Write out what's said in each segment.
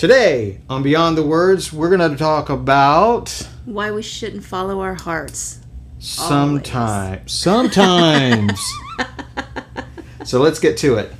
Today on Beyond the Words, we're going to talk about why we shouldn't follow our hearts. Sometimes. So let's get to it.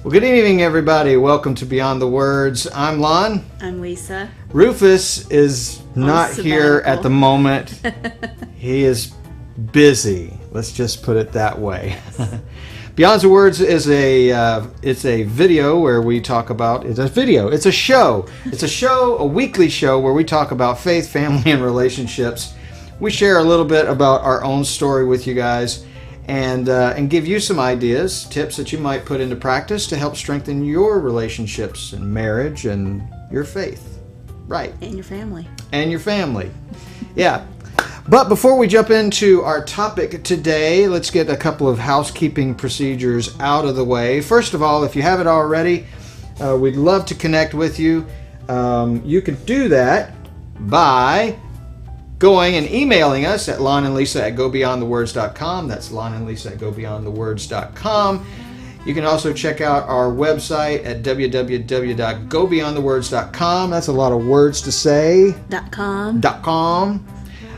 Well, good evening, everybody. Welcome to Beyond the Words. I'm Lon. I'm Lisa. Rufus is not here at the moment. He is busy. Let's just put it that way. Beyond the Words is a video where we talk about, it's a show, a weekly show where we talk about faith, family, and relationships. We share a little bit about our own story with you guys. And give you some ideas, tips that you might put into practice to help strengthen your relationships and marriage and your faith. Right. And your family. And your family. Yeah. But before we jump into our topic today, let's get a couple of housekeeping procedures out of the way. First of all, if you haven't already, we'd love to connect with you. You can do that by going and emailing us at lonandlisa@gobeyondthewords.com. That's lonandlisa@gobeyondthewords.com. You can also check out our website at www.gobeyondthewords.com. That's a lot of words to say. .com.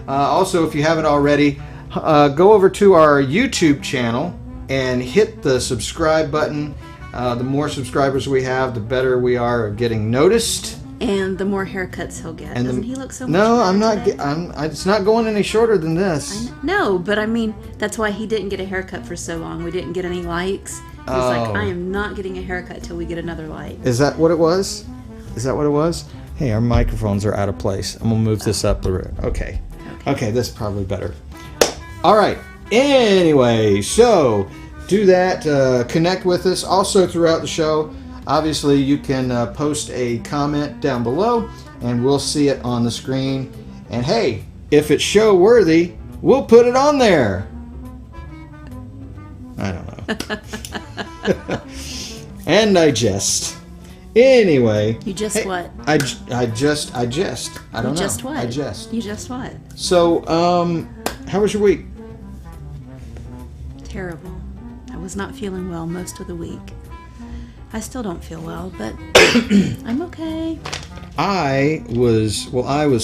Also, if you haven't already, go over to our YouTube channel and hit the subscribe button. The more subscribers we have, the better we are at getting noticed. And the more haircuts he'll get. Doesn't he look so much No, better I'm not. today? It's not going any shorter than this. No, but I mean, that's why he didn't get a haircut for so long. We didn't get any likes. He was like, I am not getting a haircut till we get another like. Is that what it was? Hey, our microphones are out of place. I'm going to move this up the road. Okay, this is probably better. All right. Anyway, so do that. Connect with us. Also throughout the show, obviously, you can post a comment down below, and we'll see it on the screen. And hey, if it's show worthy, we'll put it on there. I don't know. And I jest. Anyway. You just what? I jest. I don't know. You just what? I jest. You just what? So, how was your week? Terrible. I was not feeling well most of the week. I still don't feel well, but I'm okay. I was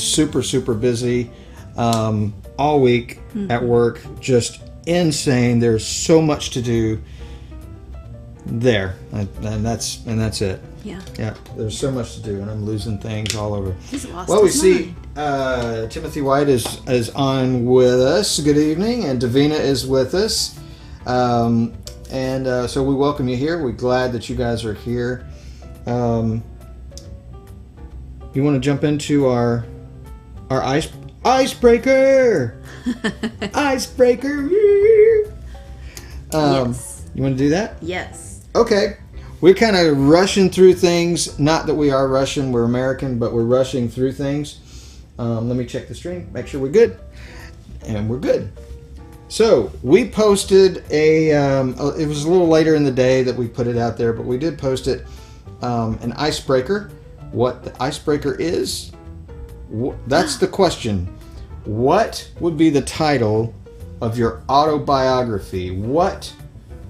super busy all week at work. Just insane. There's so much to do there, and that's it. Yeah. There's so much to do, and I'm losing things all over. He's lost Well, we his see mind. Timothy White is on with us. Good evening, and Davina is with us. And so we welcome you here. We're glad that you guys are here. You want to jump into our icebreaker? Icebreaker. Yes. You want to do that? Yes. Okay. We're kind of rushing through things. Not that we are Russian. We're American, but we're rushing through things. Let me check the stream. Make sure we're good. And we're good. So, we posted it was a little later in the day that we put it out there, but we did post it, an icebreaker. What the icebreaker is, that's the question. What would be the title of your autobiography? What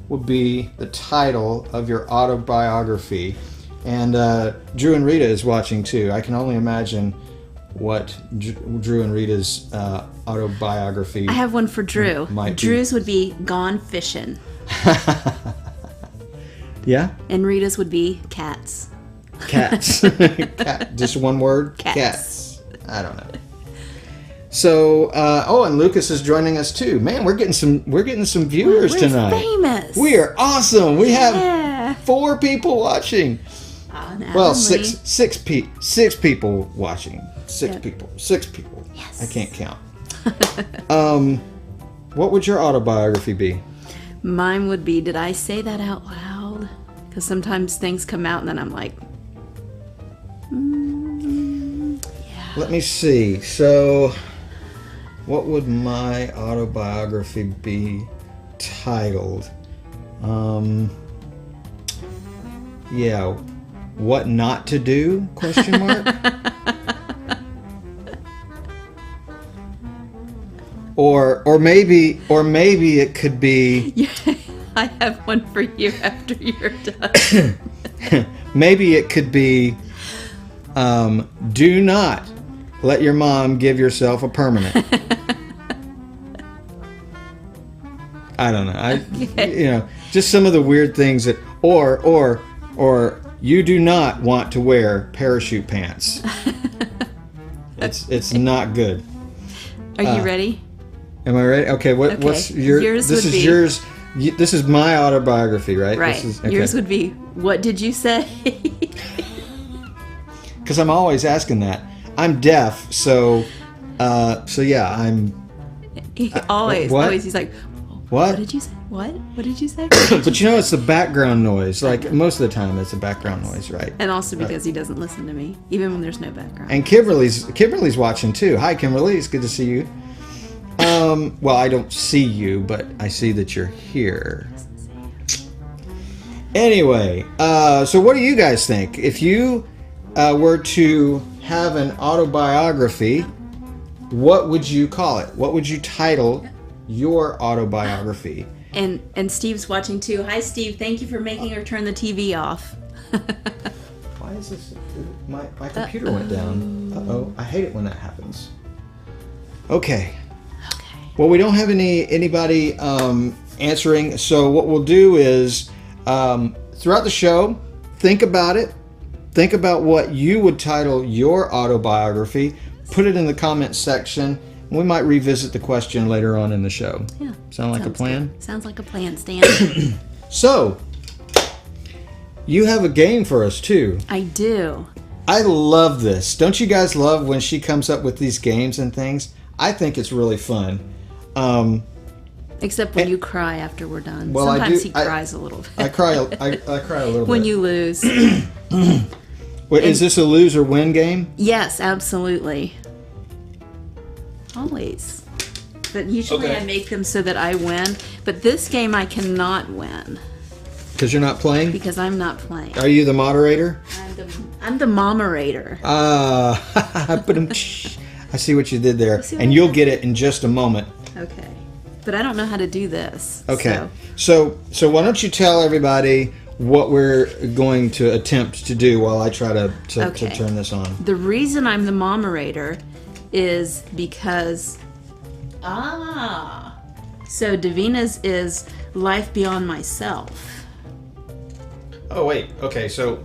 would be the title of your autobiography? And Drew and Rita is watching too. I can only imagine what Drew and Rita's autobiography. I have one for Drew. Drew's would be Gone Fishing. Yeah? And Rita's would be Cats. Cats. Just one word? Cats. I don't know. So, and Lucas is joining us too. Man, we're getting some viewers tonight. We're famous. We are awesome. We have 4 people watching. Well, six people watching. Six people. Yes. I can't count. What would your autobiography be? Mine would be, did I say that out loud? Because sometimes things come out and then I'm like, yeah. Let me see. So, What would my autobiography be titled? Yeah, what not to do? Question mark. or maybe it could be. Yeah, I have one for you after you're done. Maybe it could be. Do not let your mom give yourself a permanent. I don't know. Just some of the weird things that, or you do not want to wear parachute pants. It's not good. Are you ready? Am I ready? Okay. What's yours? This is yours. This is my autobiography, right? Right. Yours would be. What did you say? Because I'm always asking that. I'm deaf, so yeah, I'm. Always. He's like, what did you say? What did you say? But it's the background noise. Like most of the time, it's a background noise, right? And also because he doesn't listen to me, even when there's no background. And Kimberly's watching too. Hi, Kimberly. It's good to see you. Well, I don't see you, but I see that you're here. Anyway, so what do you guys think? If you were to have an autobiography, what would you call it? What would you title your autobiography? And Steve's watching too. Hi, Steve. Thank you for making her turn the TV off. Why is this? My computer went down. Uh-oh. I hate it when that happens. Okay. Well, we don't have anybody answering, so what we'll do is throughout the show, think about it. Think about what you would title your autobiography. Put it in the comments section. We might revisit the question later on in the show. Yeah. Sound like a plan? Good. Sounds like a plan, Stan. So, you have a game for us too. I do. I love this. Don't you guys love when she comes up with these games and things? I think it's really fun. Except when you cry after we're done. Well, sometimes he cries a little bit. I cry a little bit. When you lose. Wait, is this a lose or win game? Yes, absolutely. Always. But usually I make them so that I win. But this game I cannot win. Because you're not playing? Because I'm not playing. Are you the moderator? I'm the momerator. I see what you did there. And you'll get it in just a moment. Okay. But I don't know how to do this. Okay. So why don't you tell everybody what we're going to attempt to do while I try to turn this on. The reason I'm the momerator is because so Davina's is Life Beyond Myself. Oh wait, okay, so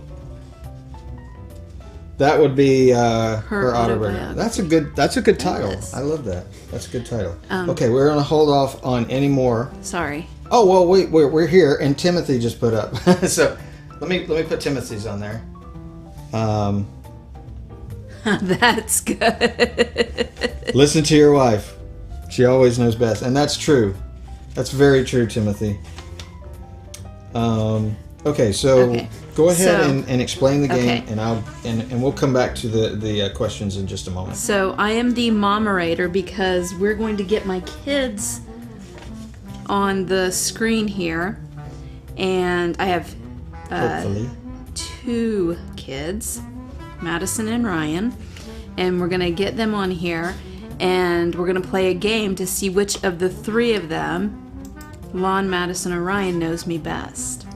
that would be her autobiography. That's a good title. Yes. I love that. That's a good title. Okay, we're gonna hold off on any more. Sorry. Oh well, wait, we're here, and Timothy just put up. So let me put Timothy's on there. That's good. Listen to your wife. She always knows best, and that's true. That's very true, Timothy. Okay, so go ahead and explain the game, and we'll come back to the questions in just a moment. So I am the momerator because we're going to get my kids on the screen here, and I have Hopefully 2 kids, Madison and Ryan, and we're gonna get them on here, and we're gonna play a game to see which of the 3 of them, Lon, Madison, or Ryan, knows me best.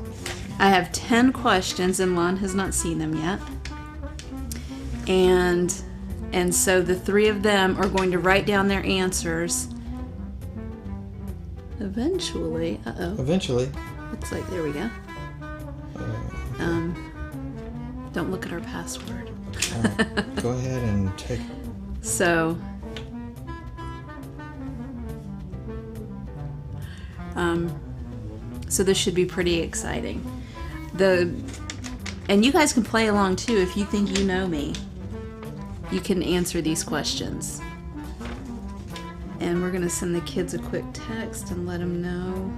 I have 10 questions, and Lon has not seen them yet. And so the 3 of them are going to write down their answers. Eventually, Eventually. looks like, there we go. Don't look at our password. Go ahead and take. So, so this should be pretty exciting. And you guys can play along too if you think you know me. You can answer these questions. And we're gonna send the kids a quick text and let them know.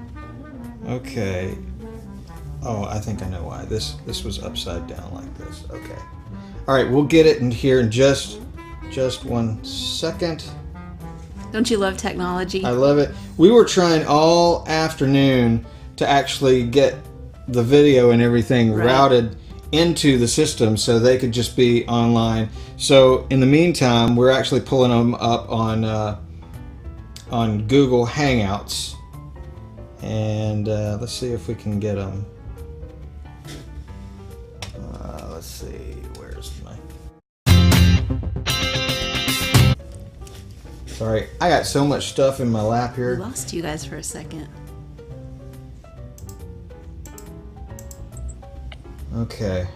Okay. Oh, I think I know why. This was upside down like this. Okay. All right, we'll get it in here in just 1 second. Don't you love technology? I love it. We were trying all afternoon to actually get the video and everything routed into the system so they could just be online. So in the meantime, we're actually pulling them up on Google Hangouts, and let's see if we can get them. Let's see, where's my... Sorry, I got so much stuff in my lap here. We lost you guys for a second. Okay.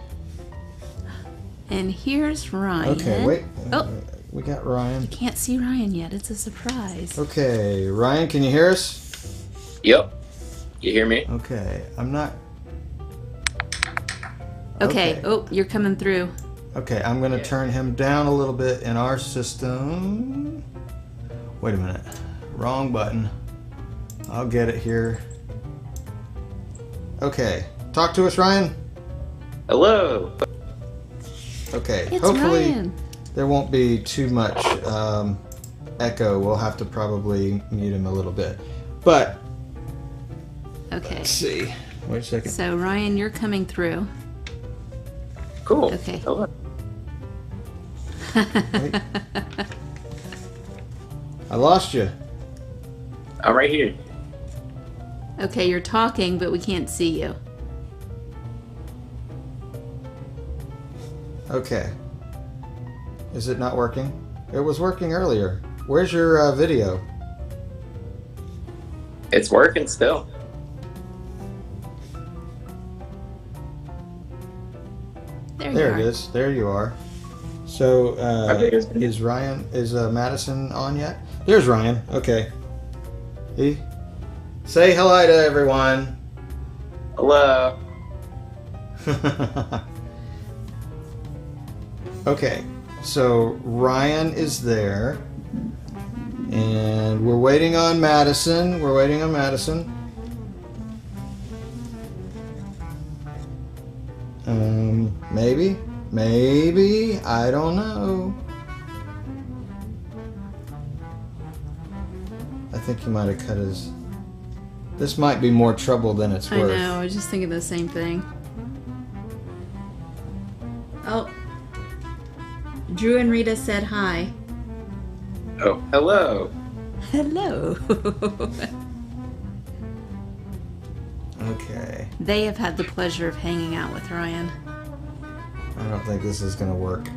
And here's Ryan. Okay, wait. Oh. We got Ryan. Can't see Ryan yet. It's a surprise. Okay, Ryan, can you hear us? Yep. You hear me? Okay, I'm not... Okay. Oh, you're coming through. Okay, I'm going to turn him down a little bit in our system. Wait a minute. Wrong button. I'll get it here. Okay, talk to us, Ryan. Hello. Okay, It's hopefully Ryan. there won't be too much echo. We'll have to probably mute him a little bit. But, Okay. let's see. Wait a second. So Ryan, you're coming through. Cool. Okay. Hello. Wait. I lost you. I'm right here. Okay, you're talking, but we can't see you. Okay. Is it not working? It was working earlier. Where's your video? It's working still. There it is. There you are. So, is Madison on yet? There's Ryan. Okay. Say hello to everyone. Hello. Okay. So, Ryan is there. And we're waiting on Madison. Maybe, I don't know. I think he might have cut his... This might be more trouble than it's worth. I know, I was just thinking the same thing. Oh. Drew and Rita said hi. Oh, hello. Hello. Okay. They have had the pleasure of hanging out with Ryan. I don't think this is going to work.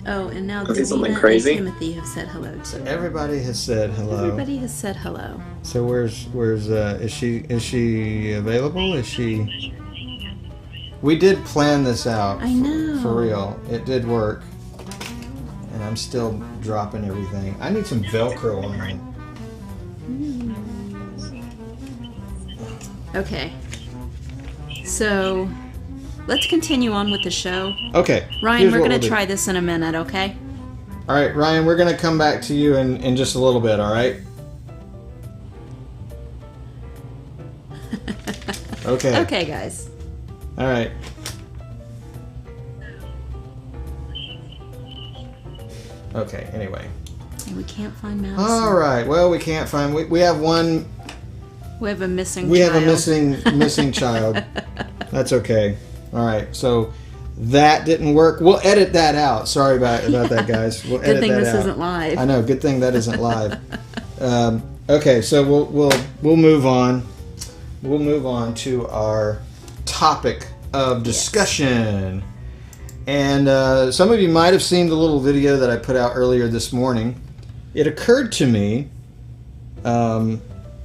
Oh, and now Okay, something Davina crazy? and Timothy have said hello too. Everybody has said hello. Everybody has said hello. So where's is she available? Is she? We did plan this out. I know. For real. It did work. And I'm still dropping everything. I need some Velcro on mine. Okay. So, let's continue on with the show. Okay. Ryan, here's we're what going to we'll do. try this in a minute, okay? All right, Ryan, we're going to come back to you in just a little bit, all right? Okay. Okay, guys. All right. Okay, anyway. And we can't find Madison. All right. Well, we can't find... We have one... We have a missing We child. have a missing child. That's okay. All right. So that didn't work. We'll edit that out. Sorry about that, guys. We'll Good edit thing that this out. isn't live. I know. Good thing that isn't live. Okay. So we'll move on. We'll move on to our topic of discussion. And some of you might have seen the little video that I put out earlier this morning. It occurred to me.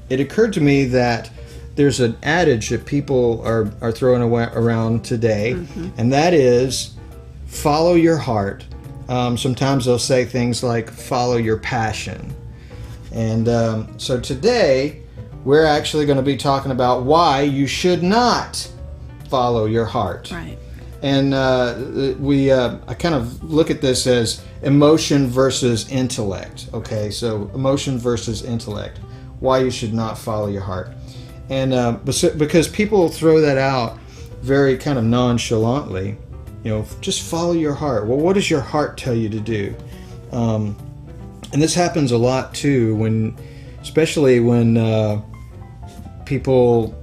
That there's an adage that people are throwing around today, and that is follow your heart. Sometimes they'll say things like follow your passion. And so today we're actually going to be talking about why you should not follow your heart. Right. And I kind of look at this as emotion versus intellect. Okay, so emotion versus intellect. Why you should not follow your heart. And because people throw that out very kind of nonchalantly, just follow your heart. Well, what does your heart tell you to do? And this happens a lot too, especially when people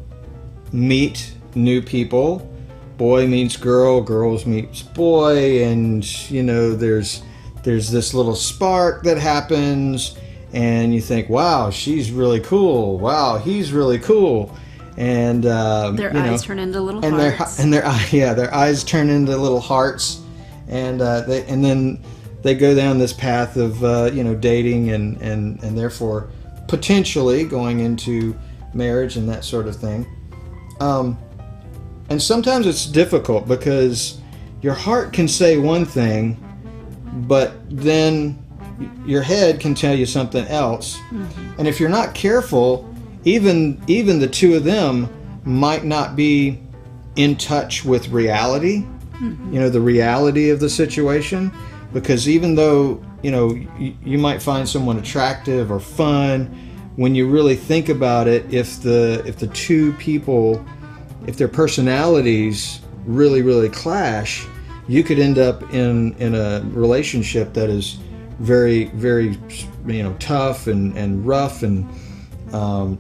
meet new people. Boy meets girl, girls meets boy, and there's this little spark that happens, and you think, wow, she's really cool. Wow, he's really cool. And their eyes turn into little hearts. Their eyes turn into little hearts, and then they go down this path of dating and therefore potentially going into marriage and that sort of thing. And sometimes it's difficult because your heart can say one thing, but then your head can tell you something else. Mm-hmm. And if you're not careful, even the two of them might not be in touch with reality, mm-hmm. The reality of the situation. Because even though, you might find someone attractive or fun, when you really think about it, if the two people, if their personalities really, really clash, you could end up in a relationship that is very, very, tough and rough and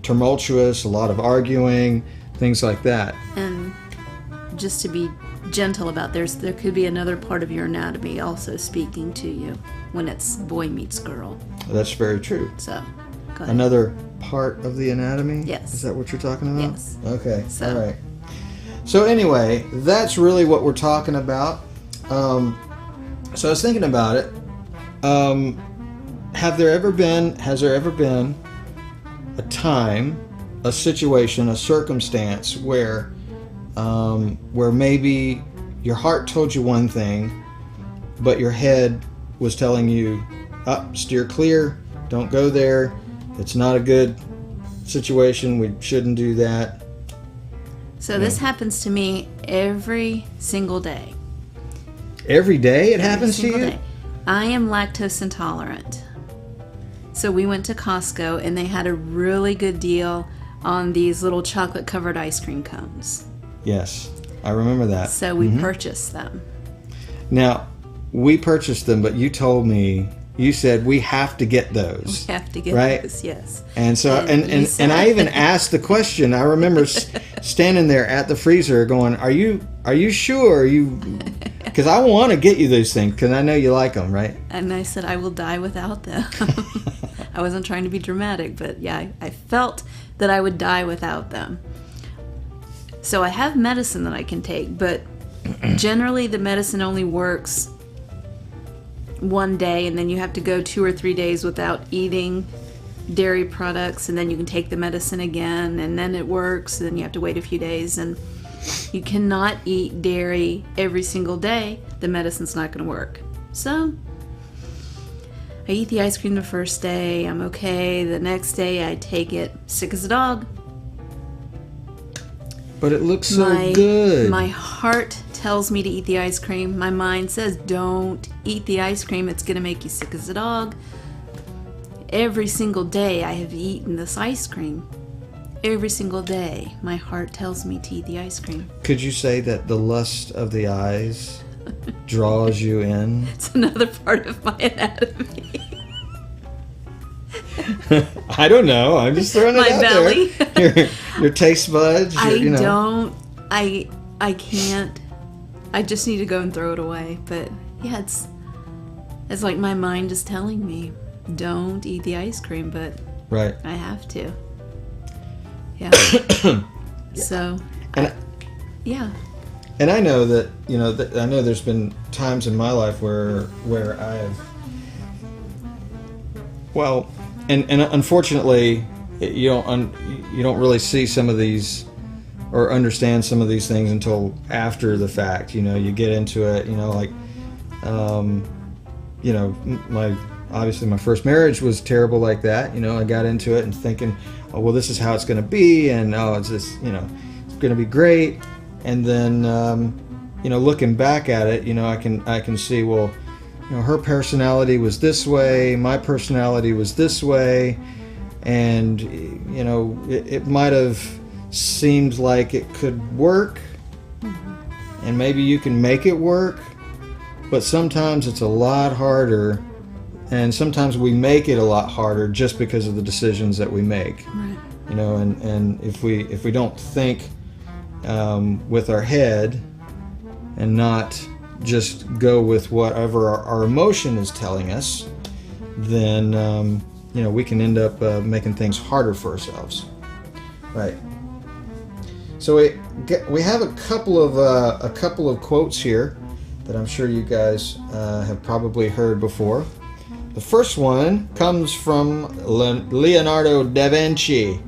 tumultuous, a lot of arguing, things like that. And just to be gentle about there could be another part of your anatomy also speaking to you when it's boy meets girl. That's very true. So, go ahead. Another part of the anatomy? Yes. Is that what you're talking about? Yes. Okay. So. All right. So anyway, that's really what we're talking about. So I was thinking about it. Has there ever been a time, a situation, a circumstance where maybe your heart told you one thing, but your head was telling you, steer clear, don't go there, it's not a good situation, we shouldn't do that? So this happens to me every single day. Every day it happens to you? Day. I am lactose intolerant. So we went to Costco and they had a really good deal on these little chocolate covered ice cream cones. Yes, I remember that. So we purchased them. Now, we purchased them, but you told me, you said we have to get those. We have to get those, yes. And so, and I even asked the question. I remember standing there at the freezer going, are you sure? Because I want to get you those things because I know you like them, right? And I said, I will die without them. I wasn't trying to be dramatic, but yeah, I felt that I would die without them. So I have medicine that I can take, but generally the medicine only works one day, and then you have to go 2 or 3 days without eating dairy products, and then you can take the medicine again, and then it works, and then you have to wait a few days, and you cannot eat dairy every single day. The medicine's not going to work. So I eat the ice cream the first day, I'm okay. The next day I take it, sick as a dog. But it looks so good. My heart tells me to eat the ice cream. My mind says, don't eat the ice cream. It's going to make you sick as a dog. Every single day I have eaten this ice cream. Every single day my heart tells me to eat the ice cream. Could you say that the lust of the eyes draws you in? It's another part of my anatomy. I don't know. I'm just throwing it my out belly. there. Your taste buds. I can't. I just need to go and throw it away. But yeah, it's like my mind is telling me, don't eat the ice cream, but right. I have to. Yeah. So. Yeah. And I know that I know there's been times in my life where I've and unfortunately you don't really see some of these or understand some of these things until after the fact. You get into it. Obviously my first marriage was terrible like that. I got into it and thinking, oh well, this is how it's going to be, and it's just it's going to be great. And then looking back at it, I can see, well, her personality was this way, my personality was this way, and it might have seemed like it could work, and maybe you can make it work, but sometimes it's a lot harder, and sometimes we make it a lot harder just because of the decisions that we make. Right. You know, and if we don't think with our head and not just go with whatever our emotion is telling us, then you know, we can end up making things harder for ourselves. Right. So we have a couple of quotes here that I'm sure you guys have probably heard before. The first one comes from Leonardo da Vinci.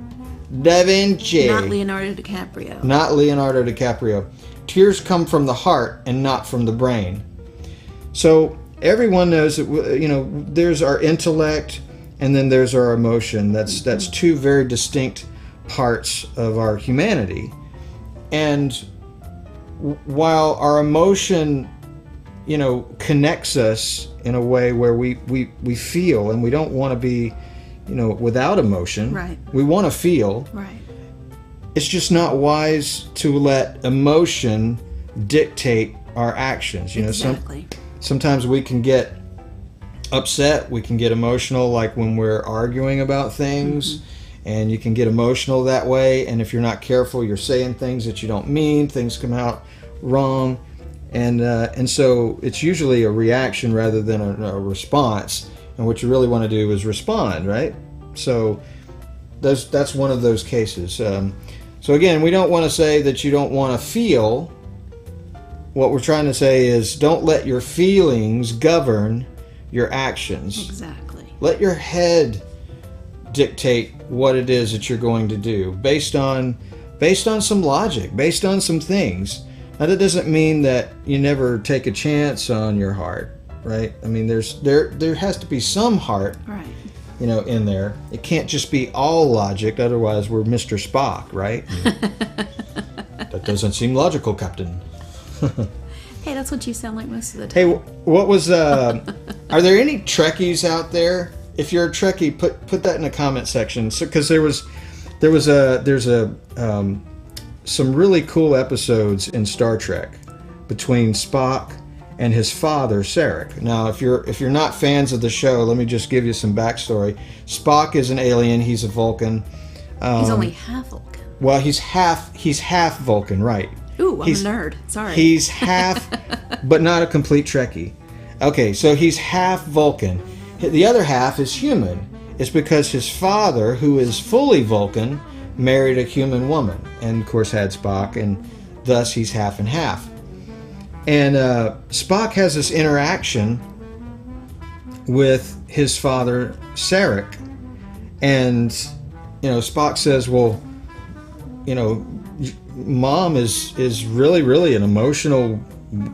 Da Vinci. Not Leonardo DiCaprio. Not Leonardo DiCaprio. Tears come from the heart and not from the brain. So everyone knows that, you know, there's our intellect and then there's our emotion. That's two very distinct parts of our humanity. And while our emotion, you know, connects us in a way where we feel, and we don't want to be, you know, without emotion. Right. We want to feel. Right. It's just not wise to let emotion dictate our actions. You know, exactly. Sometimes we can get upset, we can get emotional, like when we're arguing about things, and you can get emotional that way, and if you're not careful, you're saying things that you don't mean, things come out wrong, and so it's usually a reaction rather than a response, and what you really want to do is respond, right? So that's one of those cases. So again, we don't want to say that you don't want to feel. What we're trying to say is don't let your feelings govern your actions. Exactly. Let your head dictate what it is that you're going to do based on some logic, based on some things. Now that doesn't mean that you never take a chance on your heart, right? I mean, there has to be some heart, Right. you know, in there. It can't just be all logic, otherwise we're Mr. Spock, right? That doesn't seem logical, Captain. Hey, that's what you sound like most of the Hey, time. what was are there any Trekkies out there? If you're a Trekkie, put that in the comment section. So, because there's some really cool episodes in Star Trek between Spock and his father, Sarek. Now, if you're not fans of the show, let me just give you some backstory. Spock is an alien. He's a Vulcan. He's only half Vulcan. Well, he's half Vulcan, right? Ooh, I'm a nerd. Sorry. He's half, but not a complete Trekkie. Okay, so he's half Vulcan. The other half is human. It's because his father, who is fully Vulcan, married a human woman, and of course had Spock, and thus he's half and half. And Spock has this interaction with his father, Sarek, and you know, Spock says, "Well, you know, Mom is really an emotional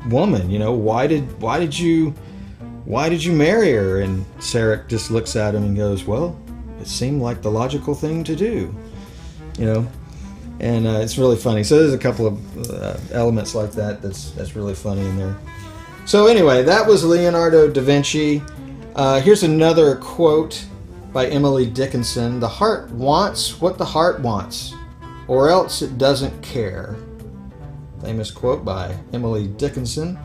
woman. You know, why did you marry her?" And Sarek just looks at him and goes, "Well, it seemed like the logical thing to do." You know, and it's really funny. So there's a couple of elements like that that's really funny in there. So anyway, that was Leonardo da Vinci. Here's another quote by Emily Dickinson. "The heart wants what the heart wants, or else it doesn't care." Famous quote by Emily Dickinson.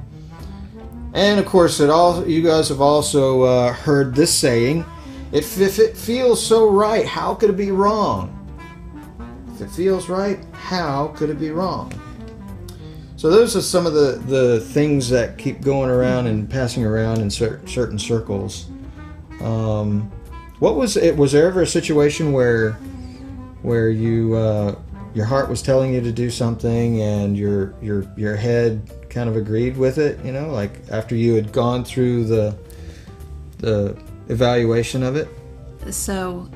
And of course, you guys have also heard this saying: if it feels so right, how could it be wrong? If it feels right, how could it be wrong? So those are some of the things that keep going around and passing around in certain circles. What was it? Was there ever a situation where you your heart was telling you to do something and your head kind of agreed with it? You know, like after you had gone through the evaluation of it. So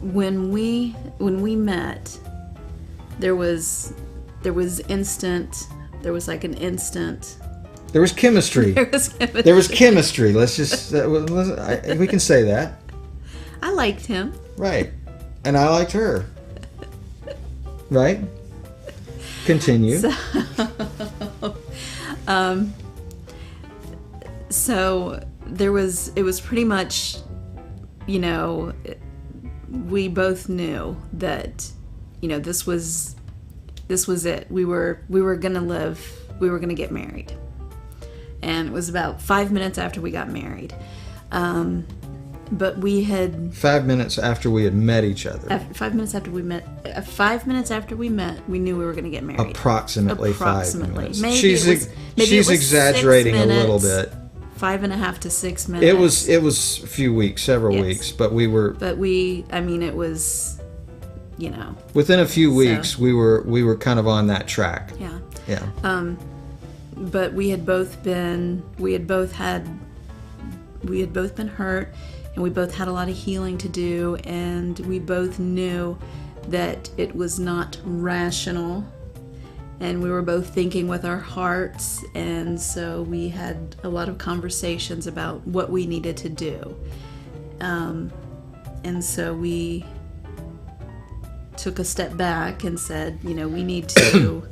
when we met, there was instant. There was like an instant. There was chemistry. There was chemistry. Let's just we can say that. I liked him. Right, and I liked her. Right. Continue. So it was pretty much, you know, we both knew that, you know, this was it. We were gonna live we were going to get married. And it was about 5 minutes after we got married. But we had 5 minutes after we had met each other. 5 minutes after we met. 5 minutes after we met, we knew we were going to get married. Approximately 5 minutes. Maybe She's it was exaggerating 6 a minutes, little bit. 5.5 to 6 minutes. It was a few weeks, several weeks, but we were. But it was, you know. Within a few weeks, we were kind of on that track. Yeah. Yeah. But we had both been hurt, and we both had a lot of healing to do, and we both knew that it was not rational, and we were both thinking with our hearts, and so we had a lot of conversations about what we needed to do. And so we took a step back and said, you know, we need to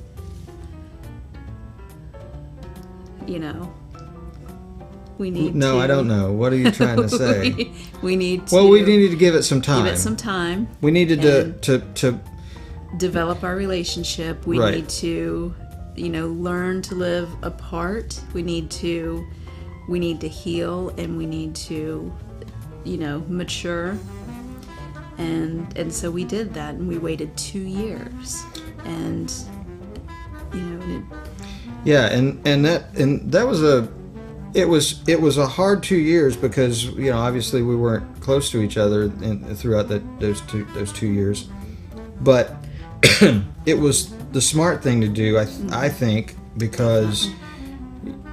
No, I don't know. What are you trying to say? we need to. Well, we needed to give it some time. Give it some time. We needed to develop our relationship. We Right. need to, learn to live apart. We need to heal, and we need to, mature. And so we did that, and we waited 2 years, and yeah, and that was it was a hard 2 years because obviously we weren't close to each other throughout those 2 years, but it was the smart thing to do, I think, because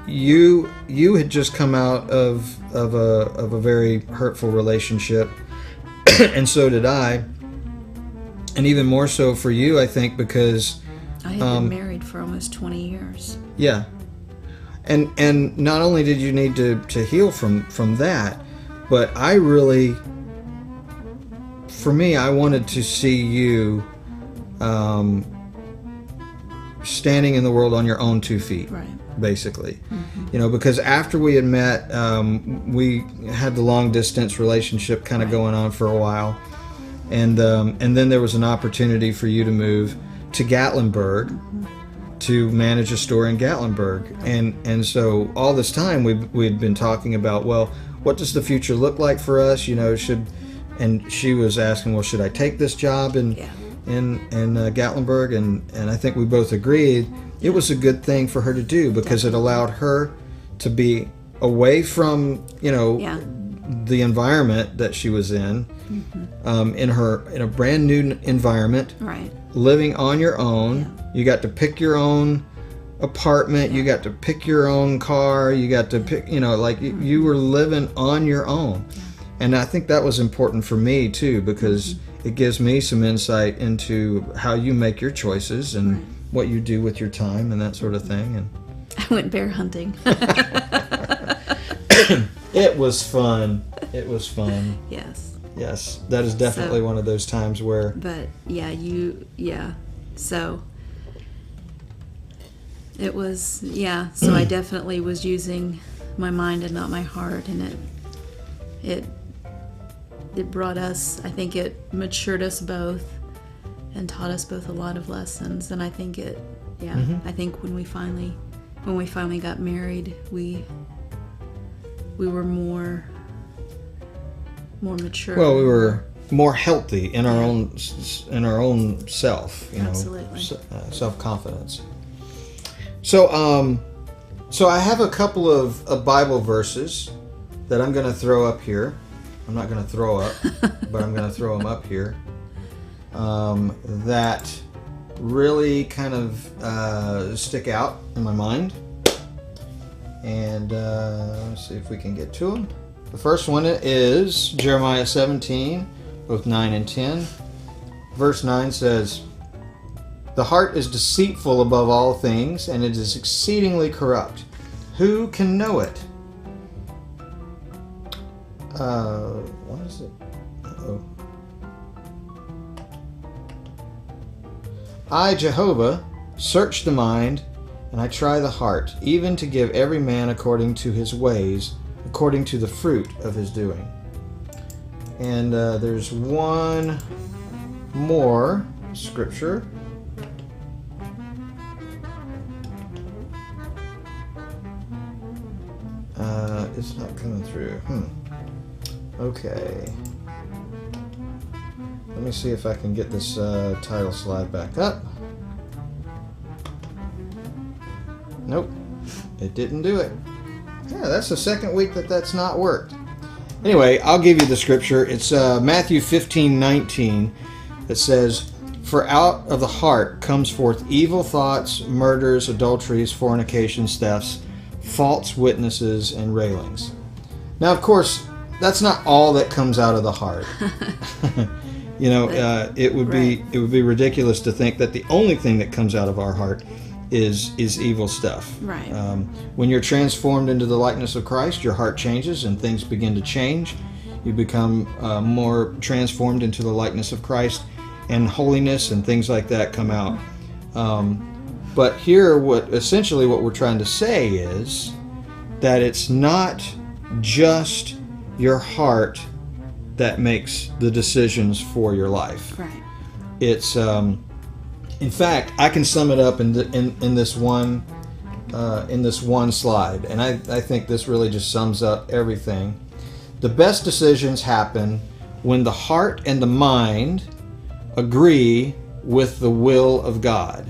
you had just come out of a very hurtful relationship, and so did I, and even more so for you, I think, because I had been married for almost 20 years. Yeah. And not only did you need to heal from that, but I wanted to see you standing in the world on your own 2 feet, right? Basically. Mm-hmm. Because after we had met, we had the long distance relationship kind of going on for a while, and then there was an opportunity for you to move to Gatlinburg. Mm-hmm. To manage a store in Gatlinburg, and so all this time we'd been talking about, well, what does the future look like for us? And she was asking, well, should I take this job in Gatlinburg? And I think we both agreed it was a good thing for her to do because it allowed her to be away from the environment that she was in, in a brand new environment, right? Living on your own. Yeah. You got to pick your own apartment. Yeah. You got to pick your own car. You got to pick, you were living on your own. Yeah. And I think that was important for me too, because it gives me some insight into how you make your choices and what you do with your time and that sort of thing. And I went bear hunting. It was fun. It was fun. Yes, that is definitely one of those times where. But so it was, so I definitely was using my mind and not my heart, and it brought us, I think it matured us both and taught us both a lot of lessons, and I think I think when we finally got married, we were more mature. Well, we were more healthy in our own self, Absolutely. Self-confidence. So I have a couple of Bible verses that I'm going to throw up here. I'm not going to throw up, but I'm going to throw them up here. That really kind of stick out in my mind. And let's see if we can get to them. The first one is Jeremiah 17, both 9 and 10. Verse 9 says, "The heart is deceitful above all things, and it is exceedingly corrupt. Who can know it?" What is it? Uh-oh. "I, Jehovah, search the mind, and I try the heart, even to give every man according to his ways, according to the fruit of his doing." And there's one more scripture. It's not coming through. Okay. Let me see if I can get this title slide back up. Nope. It didn't do it. Yeah, that's the second week that's not worked. Anyway, I'll give you the scripture. It's Matthew 15:19 that says, "For out of the heart comes forth evil thoughts, murders, adulteries, fornications, thefts, false witnesses, and railings." Now, of course, that's not all that comes out of the heart. It would be ridiculous to think that the only thing that comes out of our heart is evil stuff. Right. When you're transformed into the likeness of Christ, your heart changes and things begin to change. You become more transformed into the likeness of Christ, and holiness and things like that come out. But here, what we're trying to say is that it's not just your heart that makes the decisions for your life. Right. It's in fact, I can sum it up in this one slide, and I think this really just sums up everything. The best decisions happen when the heart and the mind agree with the will of God.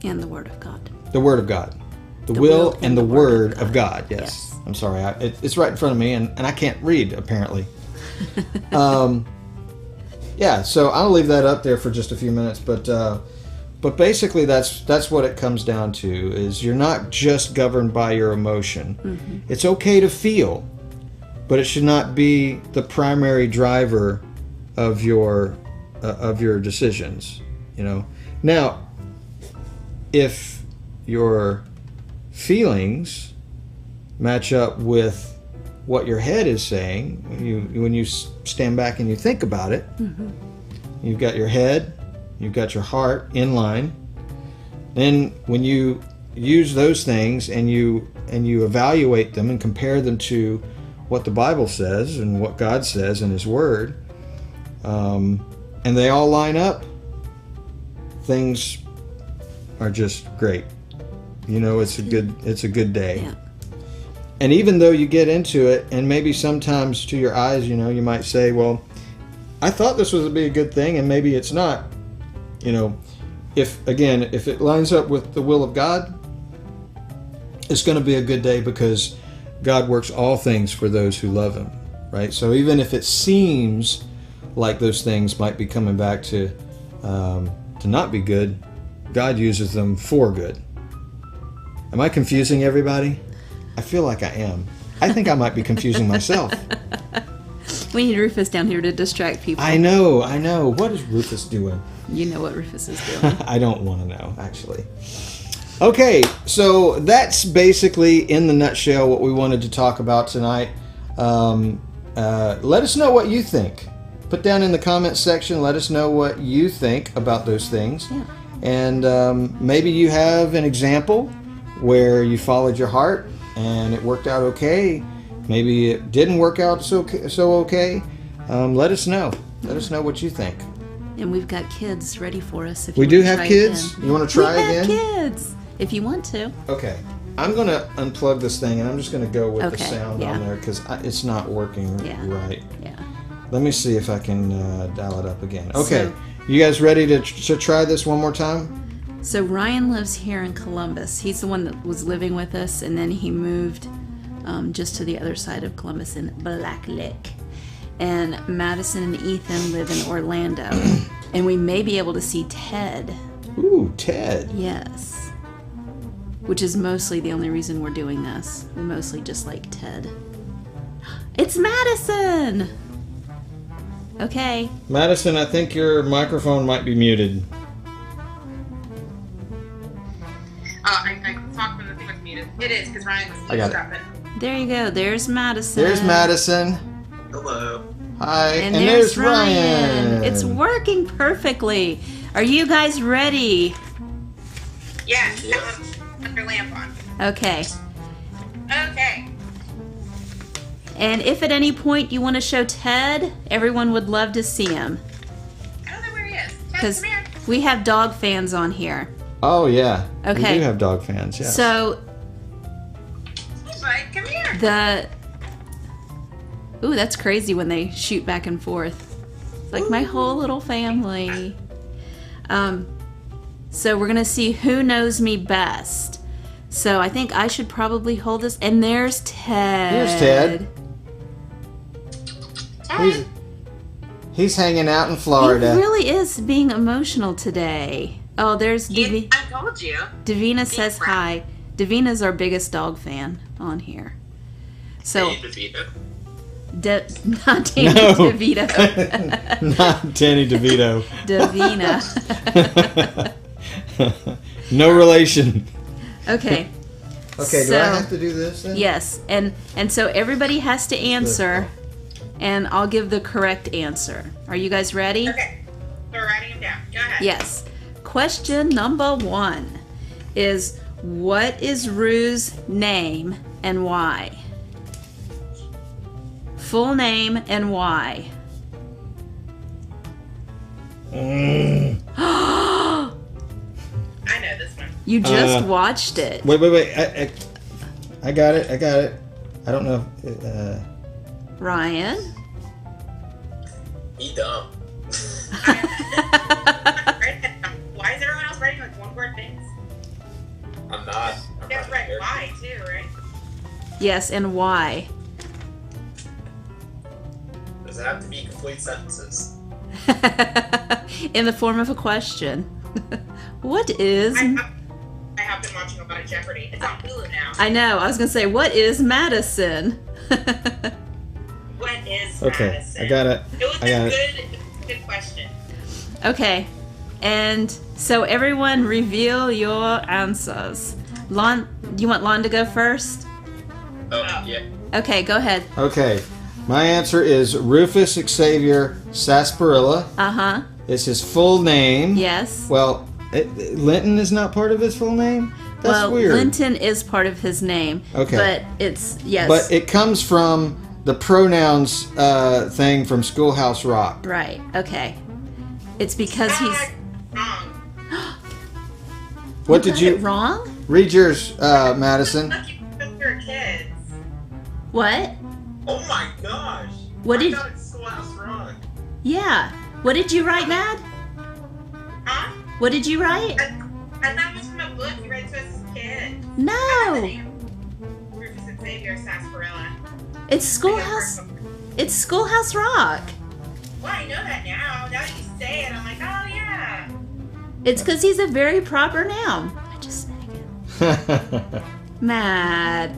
And the Word of God. The Word of God. The will and the Word of God. Yes. I'm sorry. It's right in front of me, and I can't read, apparently. Yeah, so I'll leave that up there for just a few minutes, but basically that's what it comes down to, is you're not just governed by your emotion. Mm-hmm. It's okay to feel, but it should not be the primary driver of your decisions, Now, if your feelings match up with what your head is saying, when you stand back and you think about it, mm-hmm. You've got your head, you've got your heart in line. Then when you use those things and you evaluate them and compare them to what the Bible says and what God says in His Word, and they all line up, things are just great. It's a good day. Yeah. And even though you get into it, and maybe sometimes to your eyes, you might say, well, I thought this would be a good thing, and maybe it's not. If it lines up with the will of God, it's going to be a good day, because God works all things for those who love Him, right? So even if it seems like those things might be coming back to not be good, God uses them for good. Am I confusing everybody? I feel like I am. I think I might be confusing myself. We need Rufus down here to distract people. I know. What is Rufus doing? You know what Rufus is doing. I don't want to know, actually. Okay, so that's basically, in the nutshell, what we wanted to talk about tonight. Let us know what you think. Put down in the comments section, let us know what you think about those things. Yeah. And maybe you have an example where you followed your heart and it worked out okay. Maybe it didn't work out so okay. Let us know. Let us know what you think. And we've got kids ready for us. If we you do want to have try kids? again. You want to try again? We have kids, if you want to. Okay. I'm going to unplug this thing, and I'm just going to go with the sound yeah. on there, because it's not working right. Yeah. Let me see if I can dial it up again. Okay. You guys ready to try this one more time? So Ryan lives here in Columbus. He's the one that was living with us, and then he moved just to the other side of Columbus in Black Lake. And Madison and Ethan live in Orlando. And we may be able to see Ted. Ooh, Ted. Yes. Which is mostly the only reason we're doing this. We mostly just like Ted. It's Madison! Okay. Madison, I think your microphone might be muted. I talked when the thing was muted. It is, because Ryan was eavesdropping. There you go. There's Madison. There's Madison. Hello. Hi. And there's Ryan. It's working perfectly. Are you guys ready? Yeah, put your lamp on. Okay. Okay. And if at any point you want to show Ted, everyone would love to see him. I don't know where he is. Ted, Because come here. we have dog fans on here. Oh, yeah. Okay. We do have dog fans, yes. So Hey, bud, come here. Ooh, that's crazy when they shoot back and forth. It's like my whole little family. So we're gonna see who knows me best. So I think I should probably hold this. And there's Ted. Here's Ted. He's hanging out in Florida. He really is being emotional today. Oh, there's I told you. Davina says hi. Davina's our biggest dog fan on here. So Hey, DeVito. not Danny No. DeVito. Not Danny DeVito. Davina. No relation. Okay. Okay, do So- I have to do this then? Yes, and so everybody has to answer, and I'll give the correct answer. Are you guys ready? Okay. We're writing them down. Go ahead. Yes. Question number 1 is, what is Rue's name and why? Full name and why? I know this one. You just watched it. Wait. I got it. I don't know. Ryan? He dumb. Why is everyone else writing like one word things? I'm not. I'm You have to write here. why too, right? Yes, and why? Does it have to be complete sentences? In the form of a question. What is... I have been watching a lot of Jeopardy. It's on Hulu now. I know, I was going to say, what is Madison? What is Okay, Madison? I got it. It was I got a good question. Okay, and so everyone reveal your answers. Lon, you want Lon to go first? Oh, yeah. Okay, go ahead. Okay, my answer is Rufus Xavier Sarsaparilla. Uh-huh, It's his full name. yes. Well, Linton is not part of his full name? That's well, weird. Linton is part of his name. Okay. But it's, yes. But it comes from the pronouns thing from Schoolhouse Rock. Right, okay. It's because he's... Wrong. What did got you... it wrong? Read yours, Madison. Look, you put your kids. What? Oh my gosh. What did- I got it Schoolhouse Rock. Yeah. What did you write, Mad? Huh? What did you write? I thought it was from a book you read to us as kids. No. Rufus Xavier Sarsaparilla. It's Schoolhouse... It's Schoolhouse Rock. Well, I know that now. Now that you say it, I'm like, oh yeah. It's because he's a very proper noun. I just said it. Mad.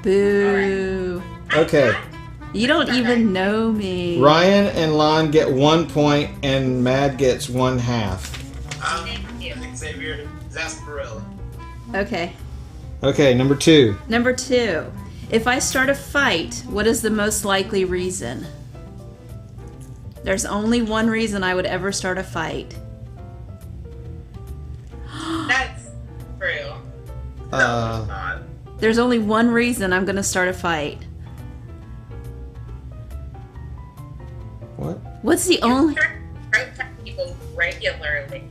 Boo. Okay. You don't even know me. Ryan and Lon get 1 point, and Mad gets 1/2. Thank you. Xavier Sarsaparilla. Okay. Okay, number 2. Number 2. If I start a fight, what is the most likely reason? There's only one reason I would ever start a fight. That's true. No, it's not. There's only one reason I'm going to start a fight. What? What's the only... People regularly.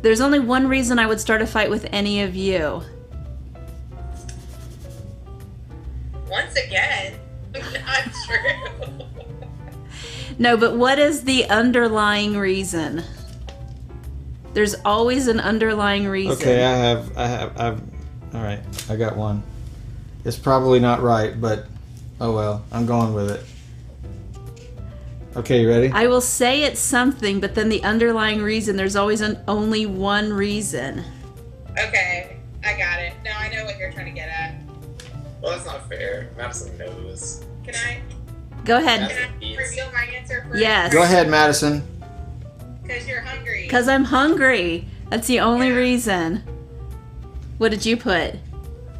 There's only one reason I would start a fight with any of you. Once again, not true. No, but what is the underlying reason? There's always an underlying reason. Okay, I've. All right, I got one. It's probably not right, but oh well, I'm going with it. Okay, you ready? I will say it's something, but then the underlying reason, there's always only one reason. Okay, I got it. Now I know what you're trying to get at. Well, that's not fair. Madison knows. Can I Go ahead. reveal my answer first? Yes. Go ahead, Madison. Because you're hungry. Because I'm hungry. That's the only reason. What did you put?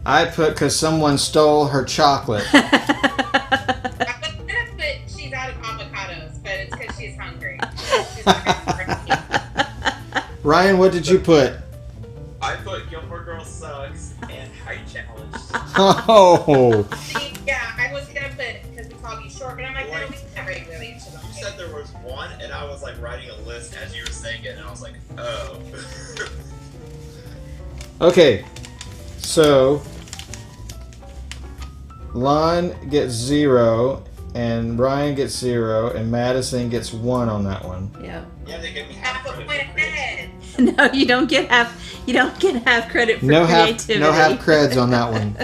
I put because someone stole her chocolate. I was gonna put she's out of avocados, but it's because she's hungry. She's hungry. Ryan, what did you put? I put Gilmore Girls Sucks and Height Challenge. Oh, See, yeah, I was gonna put because we called you short, but I'm like, no, we never really into them. You said there was one, and I was like writing a list as you were saying it, and I was like, oh. okay. So Lon gets 0, and Ryan gets 0, and Madison gets 1 on that one. Yeah. Yeah, they give me Half a credit point for ahead. No, you don't get half. You don't get half credit for No creativity. half creds on that one.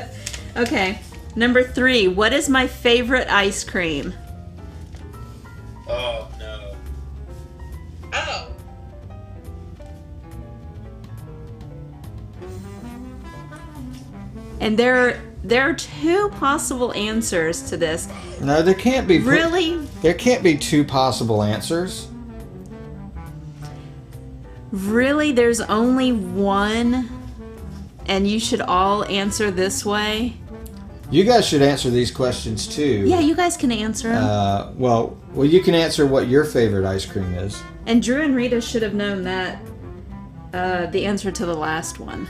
Okay. Number 3. What is my favorite ice cream? Oh no. Oh. And there are 2 possible answers to this. No, there can't be. Really? There can't be 2 possible answers. Really, there's only one, and you should all answer this way. You guys should answer these questions too. Yeah, you guys can answer them. Well, you can answer what your favorite ice cream is. And Drew and Rita should have known that the answer to the last one.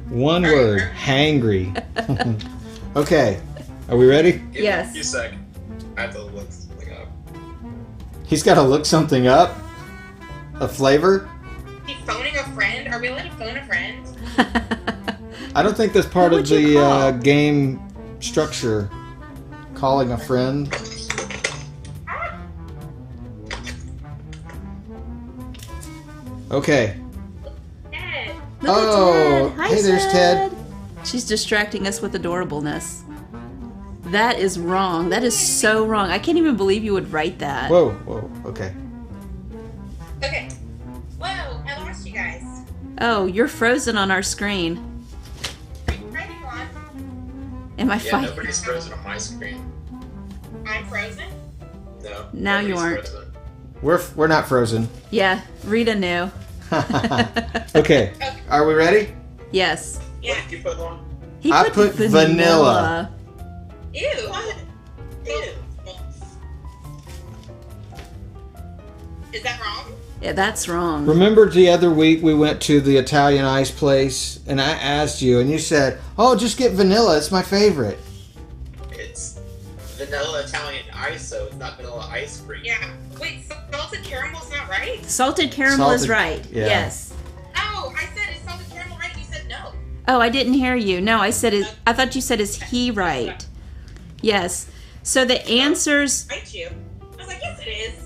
One word, hangry. Okay, are we ready? Give Yes. me a sec. I have to look something up. He's got to look something up. A flavor? He's phoning a friend? Are we allowed to phone a friend? I don't think that's part What of would you call? the game structure. Calling a friend. Okay. Ted. Look at Oh, Ted. Hi, hey, there's Ted. She's distracting us with adorableness. That is wrong. That is so wrong. I can't even believe you would write that. Whoa, okay. Okay. Whoa, I lost you guys. Oh, you're frozen on our screen. Are you writing on? Am I Yeah, fighting? nobody's frozen on my screen. I'm frozen? No. Now you nobody's aren't. frozen. We're not frozen. Yeah, Rita knew. Okay. Are we ready? Yes. Yeah. What did you put on? He I put vanilla. Ew. What? Ew. Is that wrong? Yeah, that's wrong. Remember the other week we went to the Italian ice place and I asked you and you said, "Oh, just get vanilla. It's my favorite." It's vanilla Italian ice, so it's not vanilla ice cream. Yeah. Wait, salted caramel's not right? Salted caramel is Salted- right. yeah. Yes. Oh, I said, is salted caramel right? You said no. Oh, I didn't hear you. No, I said is. I thought you said is he right? Yes. So the answers. Right, you. I was like, yes, it is.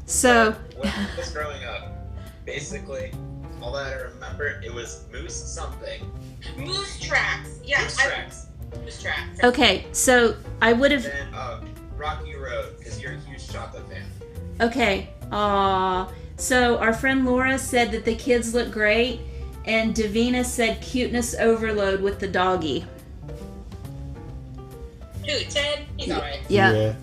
So When I was growing up, basically, all that I remember, it was moose something. Moose tracks. Yeah. Moose tracks. Moose tracks. okay. So I would have. Then, Rocky Road, because you're a huge chocolate fan. Okay. So our friend Laura said that the kids look great, and Davina said cuteness overload with the doggy. Who, Ted? He's alright. Yeah.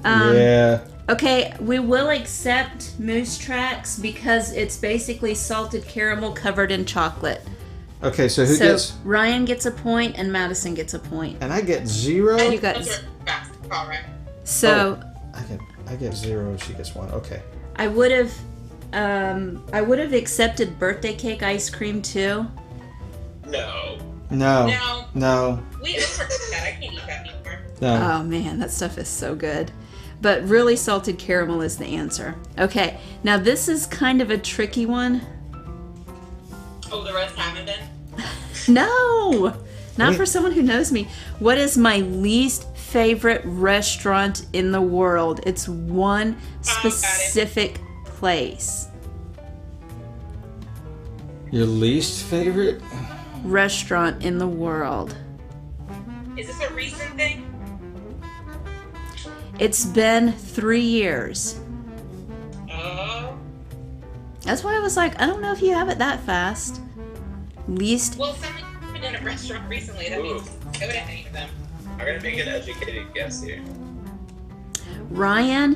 Yeah. Okay, we will accept moose tracks because it's basically salted caramel covered in chocolate. Okay, so who gets? Ryan gets a point and Madison gets a point. And I get 0. You got. Those are facts. All right. So I get 0. She gets 1. Okay. I would have accepted birthday cake ice cream too. No. No. No. We overcooked that. I can't eat that anymore. No. Oh man, that stuff is so good. But really, salted caramel is the answer. Okay, now this is kind of a tricky one. Oh, the rest haven't been? No, not Wait. for someone who knows me. What is my least favorite restaurant in the world? It's one specific place. Your least favorite? Restaurant in the world. Is this a recent thing? It's been 3 years. Oh. That's why I was like, I don't know if you have it that fast. Least. Well, someone's been in a restaurant recently. That means I would have to eat them. I'm gonna make an educated guess here. Ryan,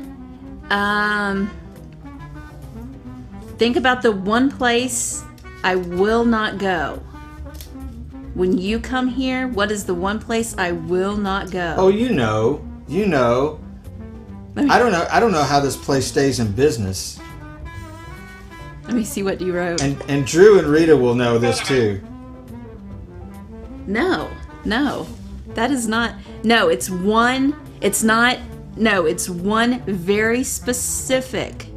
think about the one place I will not go. When you come here, what is the one place I will not go? Oh, you know. I don't know how this place stays in business. Let me see what you wrote. And Drew and Rita will know this too. No. That is not. No, it's one. It's not. No, it's one very specific.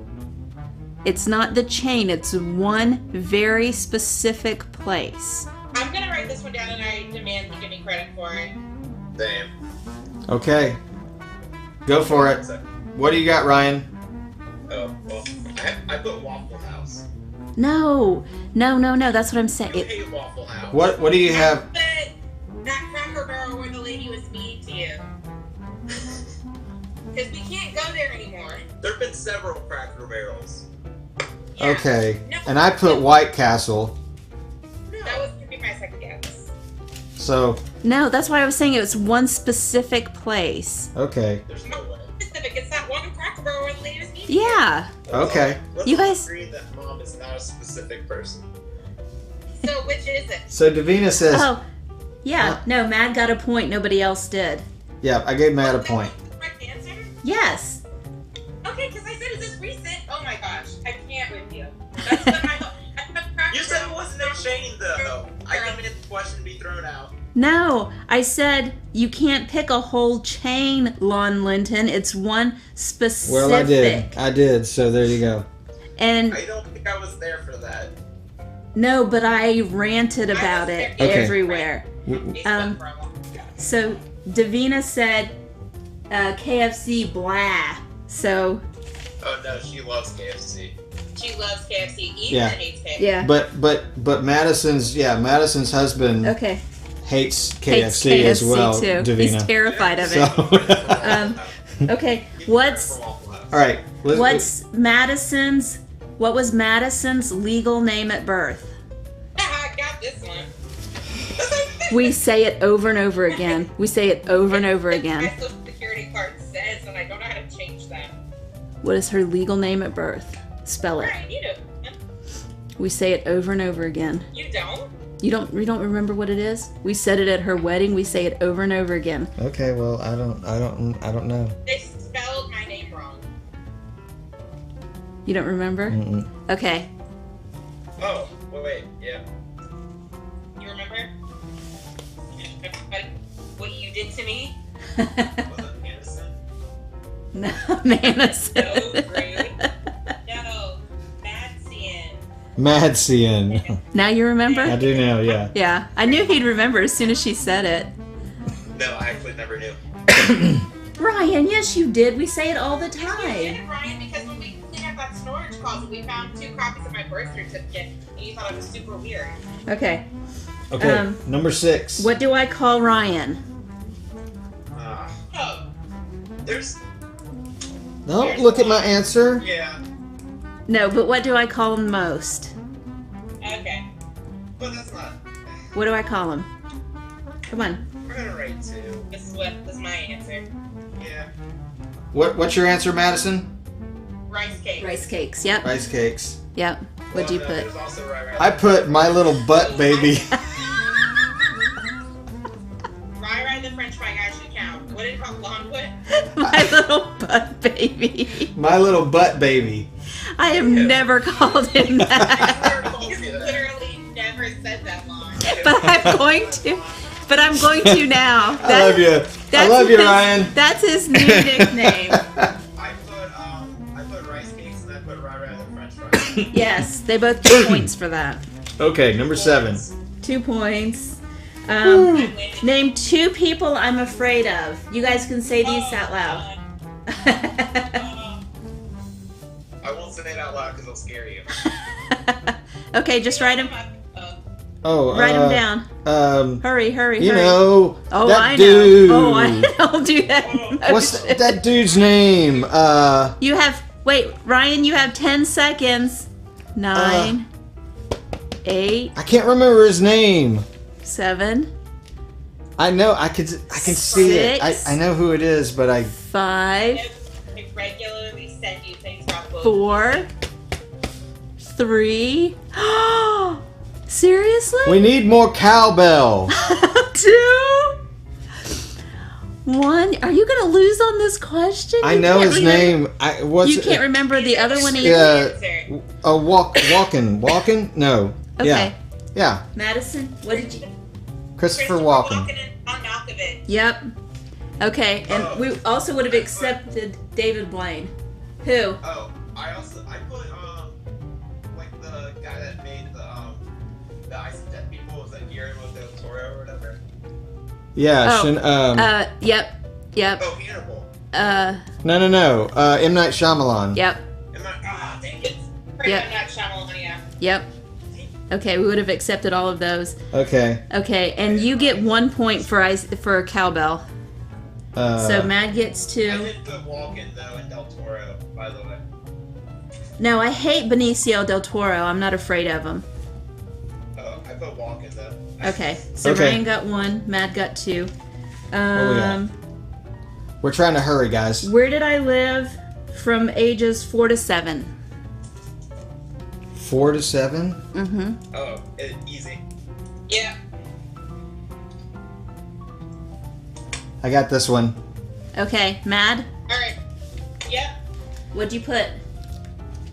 It's not the chain. It's one very specific place. I'm gonna write this one down and I demand you give me credit for it. Same. Okay. Go for it. What do you got, Ryan? Oh, well, I put Waffle House. No. That's what I'm saying. You hate Waffle House. What do you have? But that Cracker Barrel where the lady was mean to you. Because we can't go there anymore. There have been several Cracker Barrels. Yeah. Okay. No, And I put White Castle. that was going to be my second guess. So, No, that's why I was saying it was one specific place. okay. There's no way. Specific, it's that one Cracker Barrel where the lady was mean to you. Yeah. Okay. Let's You guys- agree that Mom is not a specific person. So which is it? So Davina says, Oh, yeah. No, Matt got a point. Nobody else did. yeah, I gave Matt a point. That's the correct answer? Yes. Okay, because I said, is this recent? Oh my gosh, I can't with you. That's been my whole... You said it wasn't a chain, though. I demanded the question be thrown out. No, I said you can't pick a whole chain, Lon Linton. It's one specific. Well, I did. So there you go. And I don't think I was there for that. no, but I ranted about it Okay. everywhere. Um, So Davina said KFC blah. So Oh no, she loves KFC. she loves KFC. Ethan Yeah. hates KFC. yeah. But Madison's husband Okay. hates Hates KFC as well, too. Davina. He's terrified of it. So, Okay. Keep What's it for Waffle House. all right. What was Madison's legal name at birth? I got this one. We say it over and over again. We say it over and over again. My social security card says, and I don't know how to change that. What is her legal name at birth? Spell it. Alright, you do. We say it over and over again. You don't? You don't remember what it is? We said it at her wedding. We say it over and over again. Okay. Well, I don't know. They spelled my name wrong. You don't remember? Mm-mm. Okay. Oh, wait, yeah. You remember? What you did to me? Was it Anderson? No, Madison. No, rude. No, Madsian. Madsian. Now you remember? I do know. Yeah. Yeah. I knew he'd remember as soon as she said it. No, I actually never knew. Ryan, yes you did. We say it all the You did time. it, Ryan, because when we cleaned up that storage closet, we found 2 copies of my birth certificate, and you thought it was super weird. Okay. Okay. Number 6. What do I call Ryan? Oh, There's, Don't look at my answer. yeah, No, but what do I call him most? okay. but that's not. What do I call him? Come on. We're gonna write 2. This is my answer. Yeah. What's your answer, Madison? Rice cake. Rice cakes. Yep. Rice cakes. Yep. What'd you Well, no, put? There's also right. I put my little butt baby. Rai the French fry guy should count. What did it called? Long put? My little butt baby. My little butt baby. I have never called him that. He's literally never said that long. But I'm going to. But I'm going to now. I love you. I love you, Ryan. That's his new nickname. I put rice cakes and I put right the French fries. Yes, they both get points for that. Okay, number 7. 2 points. I win. Name 2 people I'm afraid of. You guys can say these out loud. I won't say it out loud because I'll scare you. Okay, just write them. Oh, Write them down. Hurry, You hurry. know, Oh, that I dude. know. Oh, I'll do that. What's that dude's name? You have. Wait, Ryan. You have 10 seconds. 9, 8, I can't remember his name. 7, I know. I can see it. 6. I know who it is, but I. 5, I regularly send you things about both. 4, 3. Seriously? We need more cowbell. 2, 1. Are you gonna lose on this question? I You know can't his remember- name. What's You can't remember the other one either. Yeah. Answer. Walken? No. Okay. Yeah. Madison, what did you? Christopher Walken. and John Malkovich. Yep. Okay, and we also would have accepted David Blaine. Who? Oh, I put like the guy that made the Ice Dead People, was that Guillermo del Toro or whatever? Yeah. Yep. Oh, Hannibal. No. M. Night Shyamalan. Yep. Dang it. Yep. I'm not Shyamalan, yeah. Yep. Okay, we would have accepted all of those. Okay. Okay, and you get 1 point for cowbell. So Mad gets I 2. did put Walken, though, and Del Toro, by the way. No, I hate Benicio del Toro. I'm not afraid of him. Oh, I put Walken, though. Okay, so Okay. Ryan got 1, Mad got 2. What we got? We're trying to hurry, guys. Where did I live from ages 4 to 7? 4 to 7. Mm-hmm. Oh, easy. Yeah. I got this one. Okay, Mad, Alright. Yep. what'd you put?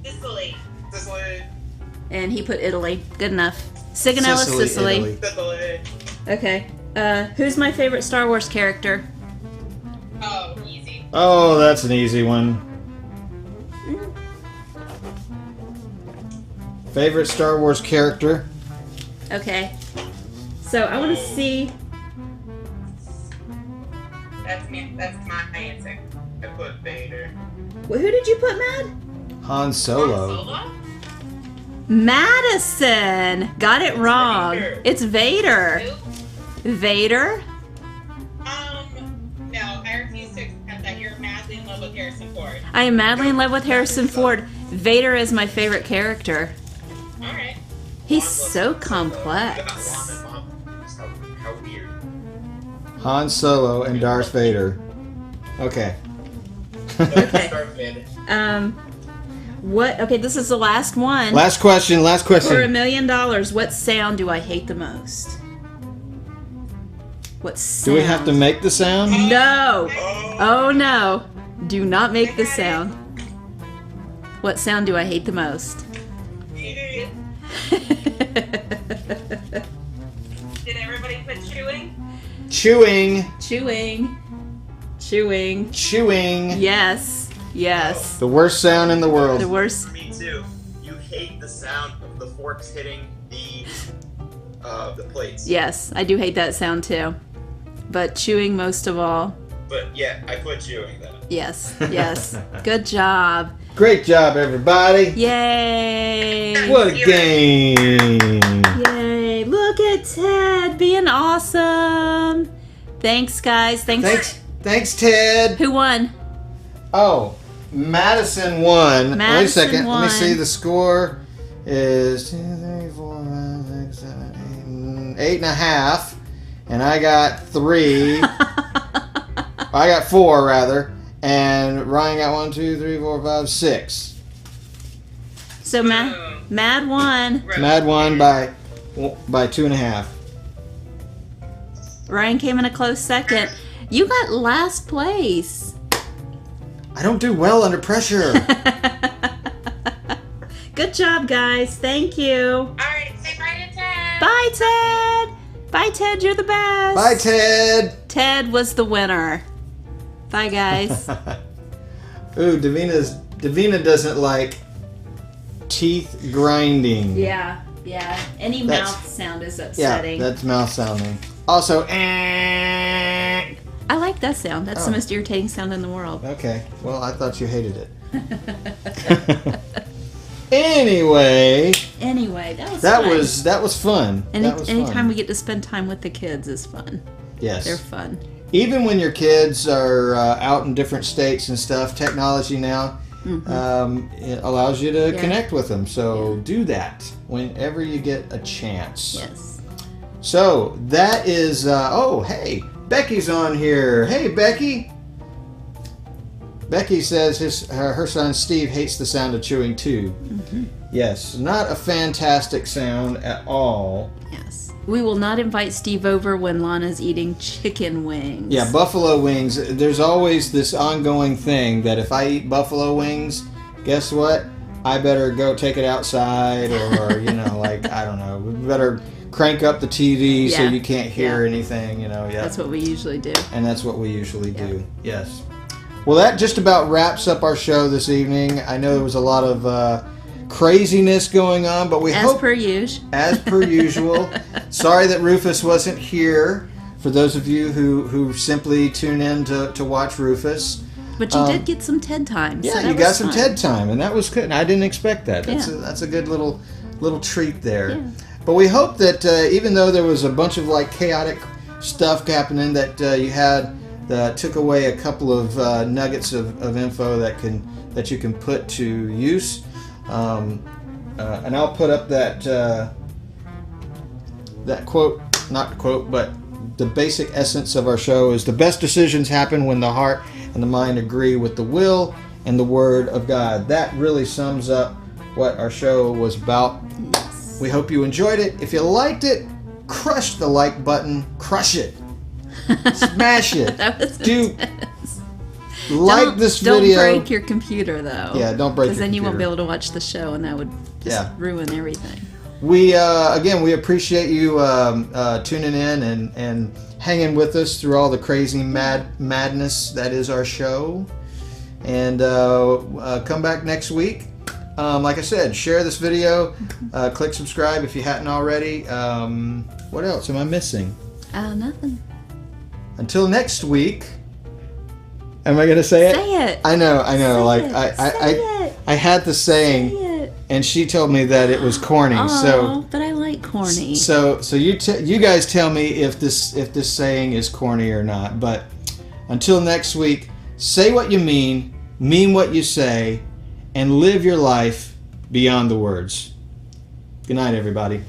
Sicily. Sicily. And he put Italy. Good enough. Sigonella, Sicily. Italy. Sicily. Okay. Who's my favorite Star Wars character? Oh, easy. Oh, that's an easy one. Favorite Star Wars character? Okay. So I want to see. That's me. That's my answer. I put Vader. Who did you put, Mad? Han Solo. Solo? Madison. Got it wrong. Vader. It's Vader. Who? Vader? No, I refuse to accept that. You're madly in love with Harrison Ford. I am madly in love with Harrison Ford. Vader is my favorite character. Alright. He's Han so loves Han Solo. complex. You got Ron and Mom. Just how weird. Han Solo and Darth Vader. Okay. Okay. Darth Vader. What? Okay, this is the last one. Last question. For $1 question. million, what sound do I hate the most? What sound? Do we have to make the sound? No. Oh. Oh no. Do not make the sound. What sound do I hate the most? Idiot. Did everybody put chewing? Chewing. Chewing. Chewing. Chewing. Yes. Yes. The worst sound in the world. The worst. Me too. You hate the sound of the forks hitting the plates. Yes, I do hate that sound too. But chewing most of all. But yeah, I put chewing though. Yes. Yes. Good job. Great job, everybody. Yay. What a game. Yay. Look at Ted being awesome. Thanks, guys. Thanks, Ted. Who won? Oh, Madison won. Wait a Madison second. Let me won. see. The score is 2, 3, 4, 5, 6, 7, 8, 8.5. And I got 3. I got 4, rather. And Ryan got 1, 2, 3, 4, 5, 6. So Mad won. Mad won by 2.5. Ryan came in a close second. You got last place. I don't do well under pressure. Good job, guys. Thank you. Alright, say bye to Ted. Bye, Ted. Bye, Ted. You're the best. Bye, Ted. Ted was the winner. Bye, guys. Ooh, Davina doesn't like teeth grinding. Yeah. Any That's- mouth sound is Yeah, upsetting. that's mouth sounding. Also, I like that sound. That's the most irritating sound in the world. okay. Well, I thought you hated it. Anyway, that was fun. That was Anytime fun. we get to spend time with the kids is fun. Yes. They're fun. Even when your kids are out in different states and stuff, technology now it allows you to connect with them. So do that whenever you get a chance. Yes. So that is. Oh, hey, Becky's on here. Hey, Becky. Becky says her son Steve hates the sound of chewing too. Yes, not a fantastic sound at all. Yes. We will not invite Steve over when Lana's eating chicken wings. Yeah, buffalo wings. There's always this ongoing thing that if I eat buffalo wings, guess what? I better go take it outside or, like, I don't know. We better crank up the TV so Yeah. you can't hear anything, Yeah. That's what we usually do. And that's what we usually do. Yes. Well, that just about wraps up our show this evening. I know there was a lot of craziness going on, but we As hope... per usual. As per usual. Sorry that Rufus wasn't here for those of you who simply tune in to watch Rufus. But you did get some TED time. Yeah, so you that got was some fun. TED time, and that was good. And I didn't expect that. That's a good little treat there. Yeah. But we hope that even though there was a bunch of like chaotic stuff happening, that you had that took away a couple of nuggets of info that you can put to use. And I'll put up that quote, not quote, but the basic essence of our show is the best decisions happen when the heart and the mind agree with the will and the Word of God. That really sums up what our show was about. Yes. We hope you enjoyed it. If you liked it, crush the like button. Crush it. Smash it. That was Do intense. like this video. Don't break your computer, though. Yeah, don't break your Because then you won't be computer. able to watch the show, and that would just ruin everything. We again, we appreciate you tuning in and hanging with us through all the crazy madness that is our show. And come back next week. Like I said, share this video. Click subscribe if you hadn't already. What else am I missing? Nothing. Until next week. Am I gonna say it? Say it. I know. Say Like it. I had the saying. Say it. And she told me that it was corny. Oh, but I like corny. So you guys tell me if this saying is corny or not. But until next week, say what you mean what you say, and live your life beyond the words. Good night, everybody.